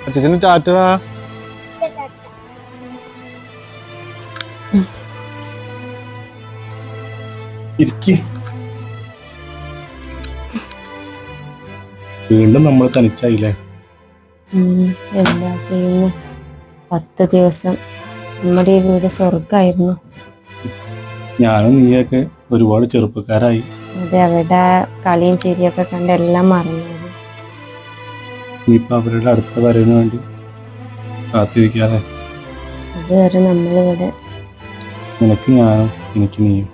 അച്ഛന് ടാറ്റ. ഇരിക്ക്. വീണ്ടും നമ്മൾ തനിച്ചായില്ലേ? എന്താ ചെയ്യുന്നു? 10 ദിവസം നമ്മുടെ ഈ വീട് സ്വർഗമായിരുന്നു. ഞാനും നീയൊക്കെ ഒരുപാട് ചെറുപ്പക്കാരായി. അതെ, അവിടെ കളിയും ചിരിയൊക്കെ കണ്ട് എല്ലാം മറന്നു. ഇനിയിപ്പോ അവരുടെ അടുത്ത വരവിന് വേണ്ടി കാത്തിരിക്കാതെ. അതുവരെ നമ്മളിവിടെ. നിനക്ക് ഞാനും എനിക്ക് നീയും.